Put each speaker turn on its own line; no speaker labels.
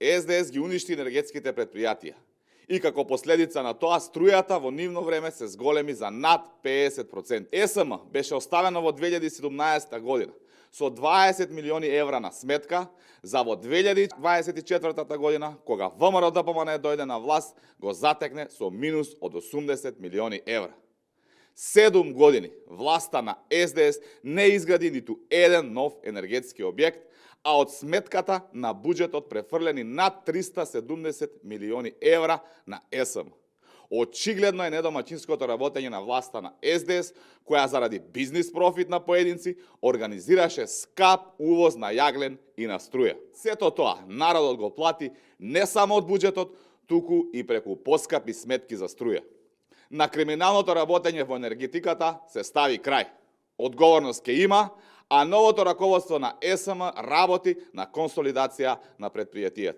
СДС ги уништи енергетските предпријатија. И како последица на тоа, струјата во нивно време се зголеми за над 50%. ЕСМ беше оставено во 2017 година со 20 милиони евра на сметка, за во 2024 година, кога ВМРО ДПМН дојде на власт, го затекне со минус од 80 милиони евра. 7 години власта на СДС не изгради ниту еден нов енергетски објект, а од сметката на буџетот префрлени над 370 милиони евра на ЕСМ. Очигледно е недомаќинското работење на власта на СДС, која заради бизнис профит на поединци организираше скап увоз на јаглен и на струја. Сето тоа народот го плати не само од буџетот, туку и преку поскапи сметки за струја. На криминалното работење во енергетиката се стави крај. Одговорност ке има, а новото раководство на ЕСМ работи на консолидација на предпријатијата.